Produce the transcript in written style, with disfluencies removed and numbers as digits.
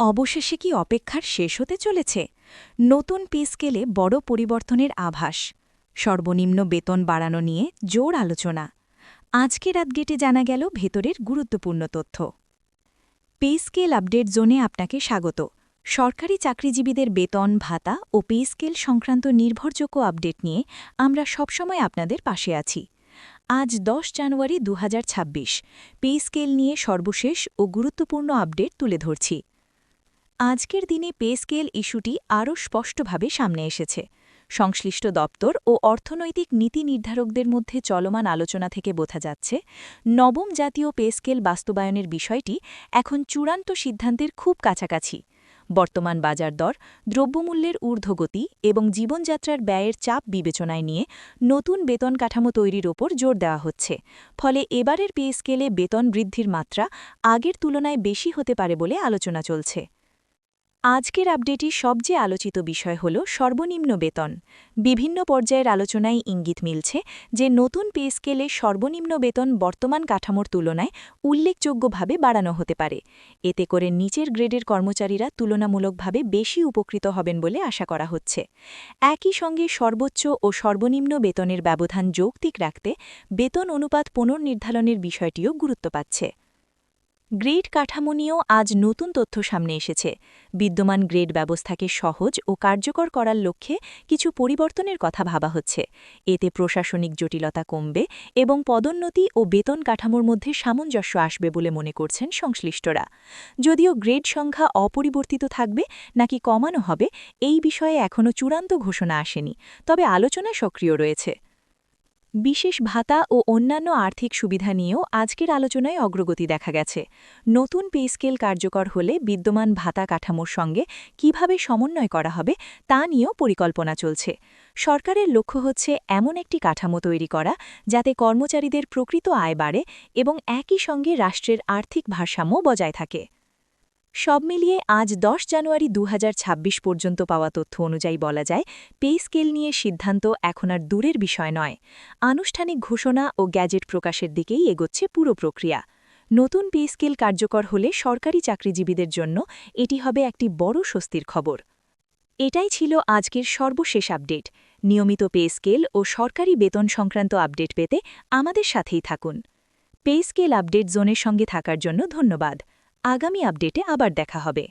অবশেষে কি অপেক্ষার শেষ হতে চলেছে? নতুন পে স্কেলে বড় পরিবর্তনের আভাস, সর্বনিম্ন বেতন বাড়ানো নিয়ে জোর আলোচনা। আজকের আপডেটে জানা গেল ভেতরের গুরুত্বপূর্ণ তথ্য। পে স্কেল আপডেট জোনে আপনাকে স্বাগত। সরকারি চাকরিজীবীদের বেতন, ভাতা ও পে স্কেল সংক্রান্ত নির্ভরযোগ্য আপডেট নিয়ে আমরা সবসময় আপনাদের পাশে আছি। আজ 10 জানুয়ারি 2026 পে স্কেল নিয়ে সর্বশেষ ও গুরুত্বপূর্ণ আপডেট তুলে ধরছি। আজকের দিনে পে স্কেল ইস্যুটি আরও স্পষ্টভাবে সামনে এসেছে। সংশ্লিষ্ট দপ্তর ও অর্থনৈতিক নীতি নির্ধারকদের মধ্যে চলমান আলোচনা থেকে বোঝা যাচ্ছে, নবম জাতীয় পে স্কেল বাস্তবায়নের বিষয়টি এখন চূড়ান্ত সিদ্ধান্তের খুব কাছাকাছি। বর্তমান বাজার দর, দ্রব্যমূল্যের ঊর্ধ্বগতি এবং জীবনযাত্রার ব্যয়ের চাপ বিবেচনায় নিয়ে নতুন বেতন কাঠামো তৈরির ওপর জোর দেওয়া হচ্ছে। ফলে এবারের পে স্কেলে বেতন বৃদ্ধির মাত্রা আগের তুলনায় বেশি হতে পারে বলে আলোচনা চলছে। আজকের আপডেটই সবচেয়ে আলোচিত বিষয় হল সর্বনিম্ন বেতন। বিভিন্ন পর্যায়ের আলোচনায় ইঙ্গিত মিলছে যে নতুন পে স্কেলে সর্বনিম্ন বেতন বর্তমান কাঠামোর তুলনায় উল্লেখযোগ্যভাবে বাড়ানো হতে পারে। এতে করে নিচের গ্রেডের কর্মচারীরা তুলনামূলকভাবে বেশি উপকৃত হবেন বলে আশা করা হচ্ছে। একই সঙ্গে সর্বোচ্চ ও সর্বনিম্ন বেতনের ব্যবধান যৌক্তিক রাখতে বেতন অনুপাত পুনর্নির্ধারণের বিষয়টিও গুরুত্ব পাচ্ছে। গ্রেড কাঠামো নিয়েও আজ নতুন তথ্য সামনে এসেছে। বিদ্যমান গ্রেড ব্যবস্থাকে সহজ ও কার্যকর করার লক্ষ্যে কিছু পরিবর্তনের কথা ভাবা হচ্ছে। এতে প্রশাসনিক জটিলতা কমবে এবং পদোন্নতি ও বেতন কাঠামোর মধ্যে সামঞ্জস্য আসবে বলে মনে করছেন সংশ্লিষ্টরা। যদিও গ্রেড সংখ্যা অপরিবর্তিত থাকবে নাকি কমানো হবে, এই বিষয়ে এখনও চূড়ান্ত ঘোষণা আসেনি, তবে আলোচনা সক্রিয় রয়েছে। বিশেষ ভাতা ও অন্যান্য আর্থিক সুবিধা নিয়েও আজকের আলোচনায় অগ্রগতি দেখা গেছে। নতুন পে স্কেল কার্যকর হলে বিদ্যমান ভাতা কাঠামোর সঙ্গে কিভাবে সমন্বয় করা হবে তা নিয়েও পরিকল্পনা চলছে। সরকারের লক্ষ্য হচ্ছে এমন একটি কাঠামো তৈরি করা যাতে কর্মচারীদের প্রকৃত আয় বাড়ে এবং একই সঙ্গে রাষ্ট্রের আর্থিক ভারসাম্য বজায় থাকে। সব মিলিয়ে আজ 10 জানুয়ারি 2026 পর্যন্ত পাওয়া তথ্য অনুযায়ী বলা যায়, পে স্কেল নিয়ে সিদ্ধান্ত এখন আর দূরের বিষয় নয়। আনুষ্ঠানিক ঘোষণা ও গ্যাজেট প্রকাশের দিকেই এগোচ্ছে পুরো প্রক্রিয়া। নতুন পে স্কেল কার্যকর হলে সরকারি চাকরিজীবীদের জন্য এটি হবে একটি বড় স্বস্তির খবর। এটাই ছিল আজকের সর্বশেষ আপডেট। নিয়মিত পে স্কেল ও সরকারি বেতন সংক্রান্ত আপডেট পেতে আমাদের সাথেই থাকুন। পে স্কেল আপডেট জোনের সঙ্গে থাকার জন্য ধন্যবাদ। আগামী আপডেটে আবার দেখা হবে।